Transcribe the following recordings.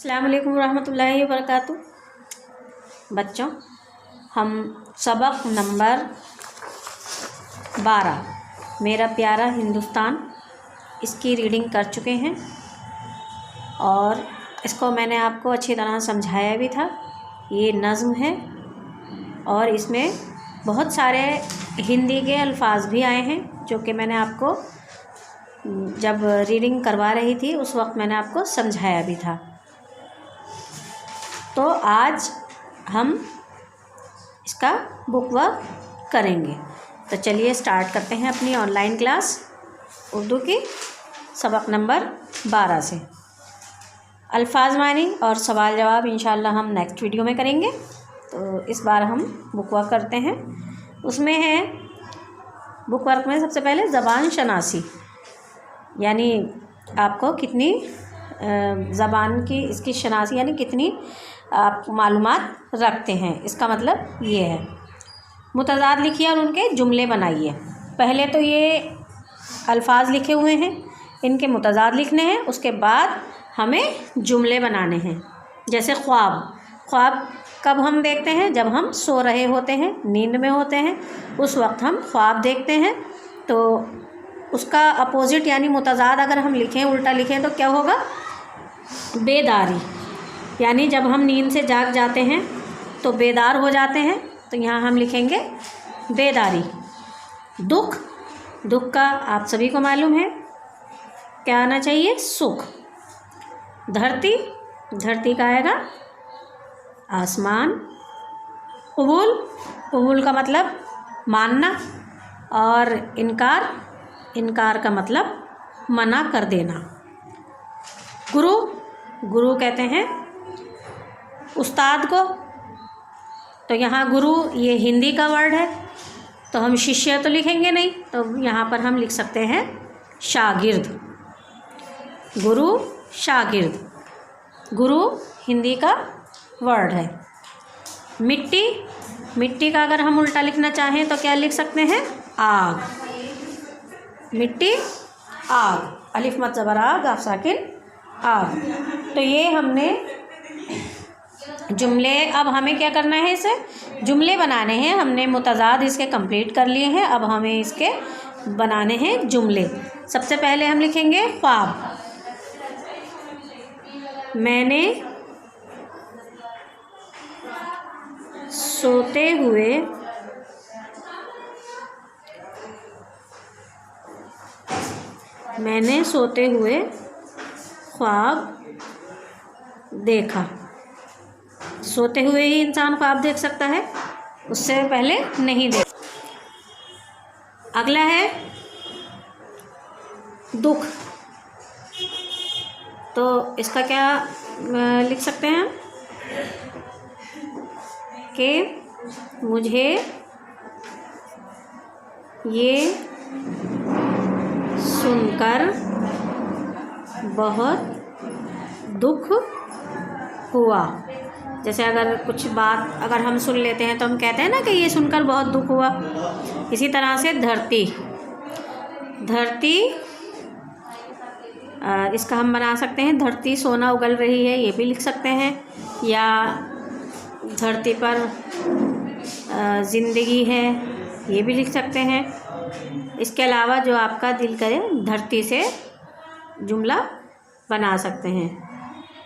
अस्सलाम वालेकुम रहमतुल्लाहि व बरकातुहू। बच्चों, हम सबक नंबर 12 मेरा प्यारा हिंदुस्तान इसकी रीडिंग कर चुके हैं और इसको मैंने आपको अच्छी तरह समझाया भी था। ये नज़्म है और इसमें बहुत सारे हिंदी के अल्फाज भी आए हैं जो कि मैंने आपको जब रीडिंग करवा रही थी उस वक्त मैंने आपको समझाया भी था। तो आज हम इसका बुक वर्क करेंगे। तो चलिए स्टार्ट करते हैं अपनी ऑनलाइन क्लास उर्दू की सबक नंबर 12 से। अल्फाज मानी और सवाल जवाब इंशाल्लाह हम नेक्स्ट वीडियो में करेंगे। तो इस बार हम बुक वर्क करते हैं। उसमें है बुक वर्क में सबसे पहले ज़बान शनासी, यानी आपको कितनी ज़बान की इसकी शनासी यानी कितनी आप मालूमात रखते हैं, इसका मतलब ये है। मुतज़ाद लिखिए और उनके जुमले बनाइए। पहले तो ये अल्फाज लिखे हुए हैं, इनके मुतज़ाद लिखने हैं, उसके बाद हमें जुमले बनाने हैं। जैसे ख्वाब, ख्वाब कब हम देखते हैं? जब हम सो रहे होते हैं, नींद में होते हैं, उस वक्त हम ख्वाब देखते हैं। तो उसका अपोज़िट यानी मुतज़ाद अगर हम लिखें, उल्टा लिखें तो क्या होगा? बेदारी, यानी जब हम नींद से जाग जाते हैं तो बेदार हो जाते हैं, तो यहाँ हम लिखेंगे बेदारी। दुख, दुख का आप सभी को मालूम है क्या आना चाहिए? सुख। धरती, धरती का आएगा आसमान। कबूल, कबूल का मतलब मानना। और इनकार, इनकार का मतलब मना कर देना। गुरु, गुरु कहते हैं उस्ताद को। तो यहाँ गुरु ये हिंदी का वर्ड है, तो हम शिष्य तो लिखेंगे नहीं, तो यहाँ पर हम लिख सकते हैं शागिर्द। गुरु, शागिर्द। गुरु हिंदी का वर्ड है। मिट्टी, मिट्टी का अगर हम उल्टा लिखना चाहें तो क्या लिख सकते हैं? आग। मिट्टी, आग। अलिफ मत ज़बर आ, गाफ साकिन आग। तो ये हमने जुमले, अब हमें क्या करना है? इसे जुमले बनाने हैं। हमने मुतज़ाद इसके कंप्लीट कर लिए हैं, अब हमें इसके बनाने हैं जुमले। सबसे पहले हम लिखेंगे ख्वाब। मैंने सोते हुए मैंने सोते हुए ख्वाब देखा। सोते हुए ही इंसान ख्वाब देख सकता है, उससे पहले नहीं देख। अगला है दुख। तो इसका क्या लिख सकते हैं कि मुझे ये सुनकर बहुत दुख हुआ। जैसे अगर कुछ बात अगर हम सुन लेते हैं तो हम कहते हैं ना कि ये सुनकर बहुत दुख हुआ। इसी तरह से धरती, धरती इसका हम बना सकते हैं धरती सोना उगल रही है, ये भी लिख सकते हैं। या धरती पर ज़िंदगी है, ये भी लिख सकते हैं। इसके अलावा जो आपका दिल करे धरती से जुमला बना सकते हैं।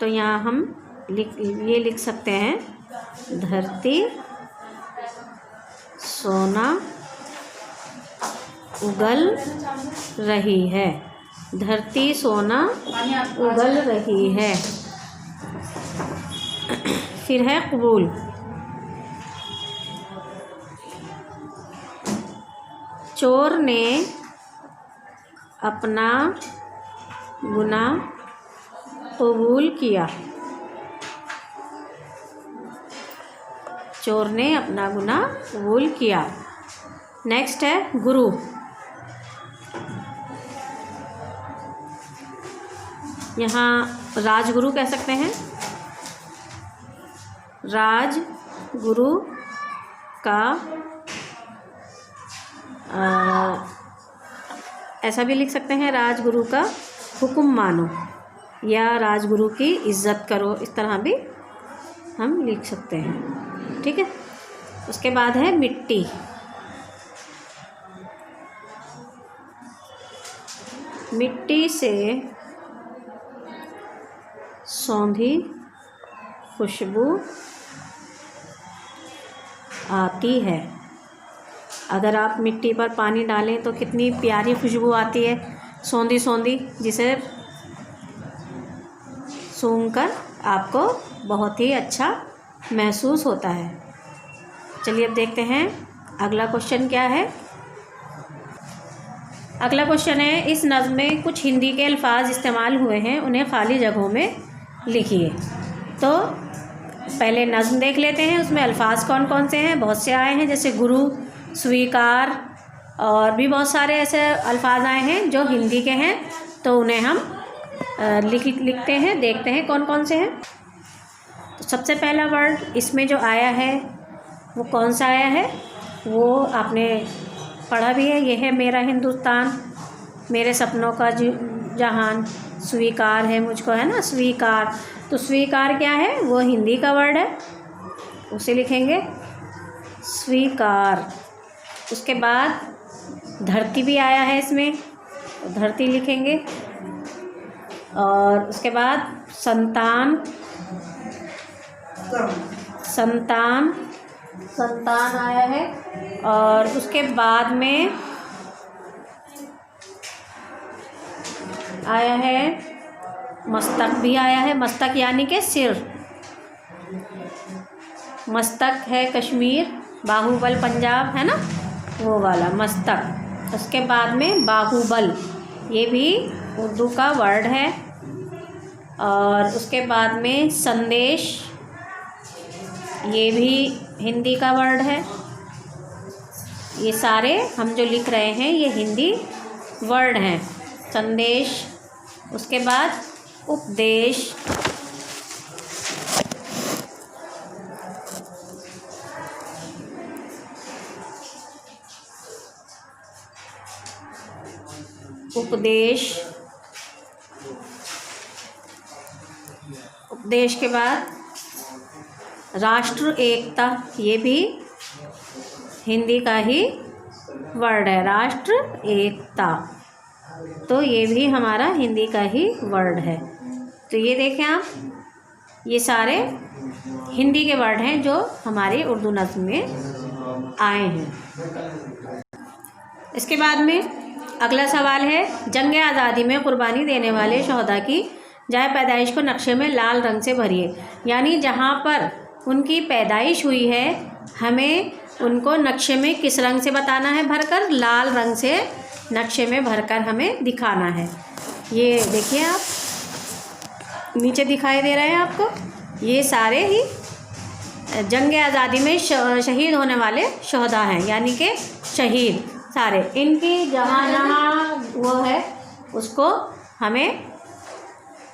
तो यहाँ हम ये लिख सकते हैं धरती सोना उगल रही है। धरती सोना उगल रही है। फिर है कबूल। चोर ने अपना गुनाह कबूल किया। चोर ने अपना गुनाह कबूल किया। नेक्स्ट है गुरु। यहाँ राजगुरु कह सकते हैं। राजगुरु का ऐसा भी लिख सकते हैं राजगुरु का हुक्म मानो, या राजगुरु की इज़्ज़त करो, इस तरह भी हम लिख सकते हैं। ठीक है। उसके बाद है मिट्टी। मिट्टी से सौंधी खुशबू आती है। अगर आप मिट्टी पर पानी डालें तो कितनी प्यारी खुशबू आती है, सौंधी सौंधी, जिसे सूंघकर आपको बहुत ही अच्छा महसूस होता है। चलिए अब देखते हैं अगला क्वेश्चन क्या है। अगला क्वेश्चन है, इस नज़्म में कुछ हिंदी के अल्फाज इस्तेमाल हुए हैं, उन्हें खाली जगहों में लिखिए। तो पहले नज़्म देख लेते हैं, उसमें अल्फाज कौन कौन से हैं। बहुत से आए हैं, जैसे गुरु, स्वीकार और भी बहुत सारे ऐसे अल्फाज आए हैं जो हिंदी के हैं, तो उन्हें हम लिखते हैं, देखते हैं कौन कौन से हैं। तो सबसे पहला वर्ड इसमें जो आया है वो कौन सा आया है, वो आपने पढ़ा भी है। ये है मेरा हिंदुस्तान, मेरे सपनों का जहान, स्वीकार है मुझको, है ना, स्वीकार। तो स्वीकार क्या है, वो हिंदी का वर्ड है, उसे लिखेंगे स्वीकार। उसके बाद धरती भी आया है इसमें, तो धरती लिखेंगे। और उसके बाद संतान, संतान, संतान आया है। और उसके बाद में आया है मस्तक भी आया है, मस्तक यानी कि सिर। मस्तक है कश्मीर, बाहुबल पंजाब, है ना, वो वाला मस्तक। उसके बाद में बाहुबल, ये भी उर्दू का वर्ड है। और उसके बाद में संदेश, ये भी हिंदी का वर्ड है। ये सारे हम जो लिख रहे हैं ये हिंदी वर्ड हैं। संदेश, उसके बाद उपदेश, उपदेश, उपदेश के बाद राष्ट्र एकता, ये भी हिंदी का ही वर्ड है, राष्ट्र एकता, तो ये भी हमारा हिंदी का ही वर्ड है। तो ये देखें आप, ये सारे हिंदी के वर्ड हैं जो हमारी उर्दू नज़्म में आए हैं। इसके बाद में अगला सवाल है, जंग आज़ादी में कुर्बानी देने वाले शहदा की जाए पैदाइश को नक्शे में लाल रंग से भरिए। यानी जहाँ पर उनकी पैदाइश हुई है, हमें उनको नक्शे में किस रंग से बताना है, भरकर, लाल रंग से नक्शे में भरकर हमें दिखाना है। ये देखिए आप नीचे दिखाई दे रहे हैं आपको, ये सारे ही जंग आज़ादी में शहीद होने वाले शहदा हैं, यानी कि शहीद सारे। इनकी जहाँ जहाँ वो है उसको हमें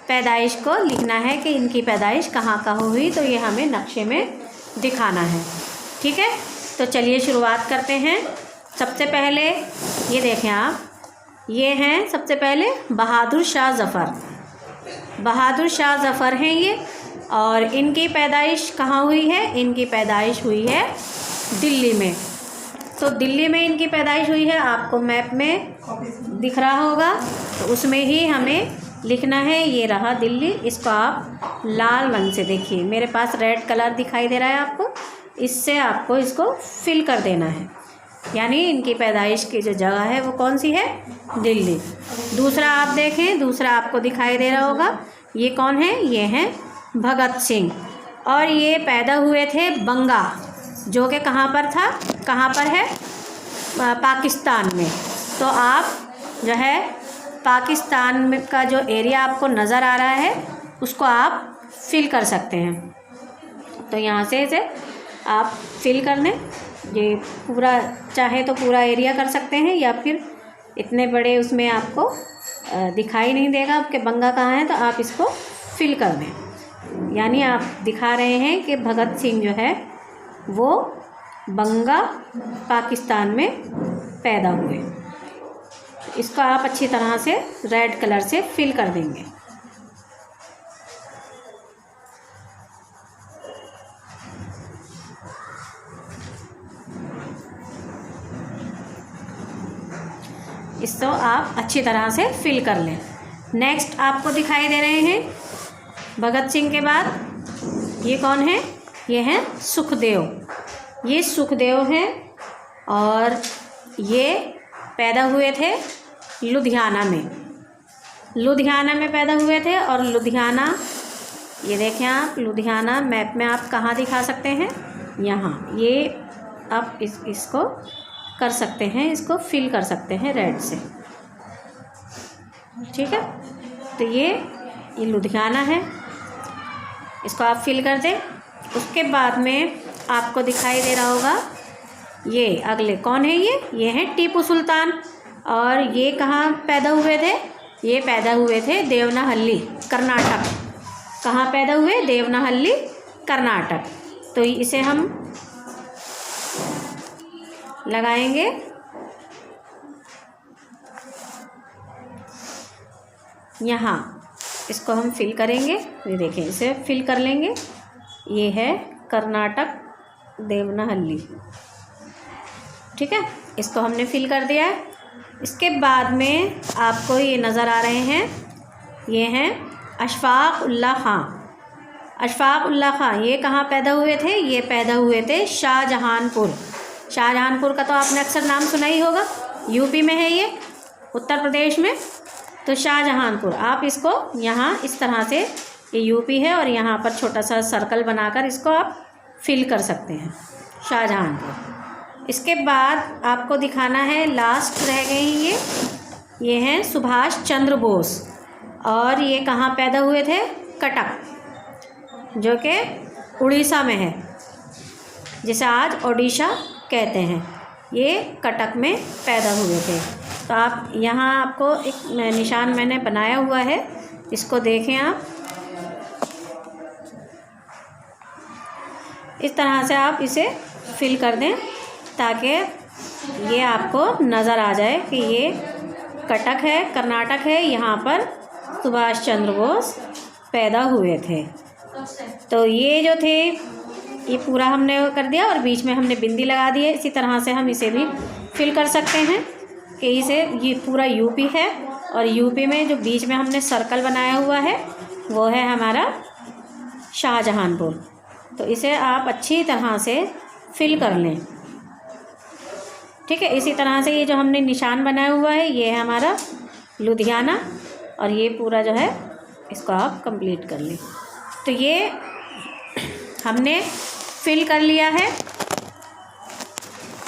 पैदाइश को लिखना है कि इनकी पैदाइश कहाँ कहाँ हुई, तो ये हमें नक्शे में दिखाना है। ठीक है, तो चलिए शुरुआत करते हैं। सबसे पहले ये देखें आप, ये हैं सबसे पहले बहादुर शाह ज़फ़र। बहादुर शाह ज़फ़र हैं ये, और इनकी पैदाइश कहाँ हुई है, इनकी पैदाइश हुई है दिल्ली में। तो दिल्ली में इनकी पैदाइश हुई है, आपको मैप में दिख रहा होगा, तो उसमें ही हमें लिखना है। ये रहा दिल्ली, इसको आप लाल रंग से देखिए, मेरे पास रेड कलर दिखाई दे रहा है आपको, इससे आपको इसको फिल कर देना है। यानी इनकी पैदाइश की जो जगह है वो कौन सी है, दिल्ली। दूसरा आप देखें, दूसरा आपको दिखाई दे रहा होगा, ये कौन है, ये हैं भगत सिंह, और ये पैदा हुए थे बंगा, जो कि कहाँ पर था, कहाँ पर है, पाकिस्तान में। तो आप जो है पाकिस्तान में का जो एरिया आपको नज़र आ रहा है उसको आप फिल कर सकते हैं। तो यहाँ से इसे आप फिल कर लें, ये पूरा चाहे तो पूरा एरिया कर सकते हैं, या फिर इतने बड़े उसमें आपको दिखाई नहीं देगा आपके बंगा कहाँ है, तो आप इसको फिल कर दें। यानी आप दिखा रहे हैं कि भगत सिंह जो है वो बंगा पाकिस्तान में पैदा हुए। इसको आप अच्छी तरह से रेड कलर से फिल कर देंगे। इसको आप अच्छी तरह से फिल कर लें। नेक्स्ट आपको दिखाई दे रहे हैं भगत सिंह के बाद ये कौन है? ये हैं सुखदेव। ये सुखदेव हैं और ये पैदा हुए थे लुधियाना में। लुधियाना में पैदा हुए थे और लुधियाना, ये देखें आप, लुधियाना मैप में आप कहाँ दिखा सकते हैं? यहाँ। ये आप इसको कर सकते हैं, इसको फिल कर सकते हैं रेड से, ठीक है। तो ये लुधियाना है, इसको आप फिल कर दें। उसके बाद में आपको दिखाई दे रहा होगा ये अगले कौन है? ये हैं टीपू सुल्तान। और ये कहाँ पैदा हुए थे? ये पैदा हुए थे देवनाहल्ली, कर्नाटक। कहाँ पैदा हुए? देवनाहल्ली, कर्नाटक। तो इसे हम लगाएंगे यहाँ, इसको हम फिल करेंगे। ये देखें, इसे फिल कर लेंगे। ये है कर्नाटक, देवनाहल्ली, ठीक है। इसको हमने फिल कर दिया है। इसके बाद में आपको ये नज़र आ रहे हैं, ये हैं अशफाक उल्लाह ख़ां। अशफाक उल्लाह ख़ां ये कहाँ पैदा हुए थे? ये पैदा हुए थे शाहजहानपुर। शाहजहानपुर का तो आपने अक्सर नाम सुना ही होगा, यूपी में है ये, उत्तर प्रदेश में। तो शाहजहानपुर, आप इसको यहाँ इस तरह से, ये यूपी है और यहाँ पर छोटा सा सर्कल बनाकर इसको आप फिल कर सकते हैं, शाहजहानपुर। इसके बाद आपको दिखाना है, लास्ट रह गए हैं ये हैं सुभाष चंद्र बोस। और ये कहाँ पैदा हुए थे? कटक, जो कि उड़ीसा में है, जिसे आज ओडिशा कहते हैं। ये कटक में पैदा हुए थे। तो आप यहाँ, आपको एक निशान मैंने बनाया हुआ है, इसको देखें आप। इस तरह से आप इसे फिल कर दें ताकि ये आपको नज़र आ जाए कि ये कटक है, कर्नाटक है, यहाँ पर सुभाष चंद्र बोस पैदा हुए थे। तो ये जो थे, ये पूरा हमने कर दिया और बीच में हमने बिंदी लगा दी है। इसी तरह से हम इसे भी फिल कर सकते हैं कि इसे, ये पूरा यूपी है और यूपी में जो बीच में हमने सर्कल बनाया हुआ है वो है हमारा शाहजहानपुर। तो इसे आप अच्छी तरह से फिल कर लें, ठीक है। इसी तरह से ये जो हमने निशान बनाया हुआ है ये है हमारा लुधियाना, और ये पूरा जो है इसको आप कंप्लीट कर लें। तो ये हमने फिल कर लिया है।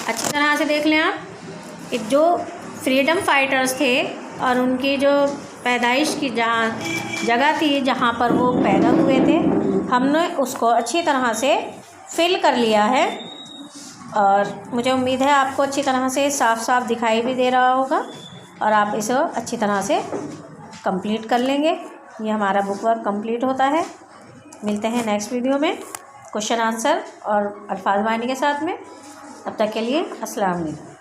अच्छी तरह से देख लें आप, कि जो फ्रीडम फाइटर्स थे और उनकी जो पैदाइश की जगह थी जहाँ पर वो पैदा हुए थे, हमने उसको अच्छी तरह से फिल कर लिया है। और मुझे उम्मीद है आपको अच्छी तरह से साफ साफ दिखाई भी दे रहा होगा और आप इसे अच्छी तरह से कंप्लीट कर लेंगे। ये हमारा बुक वर्क कंप्लीट होता है। मिलते हैं नेक्स्ट वीडियो में क्वेश्चन आंसर और अल्फाज मानी के साथ में। तब तक के लिए अस्सलाम वालेकुम।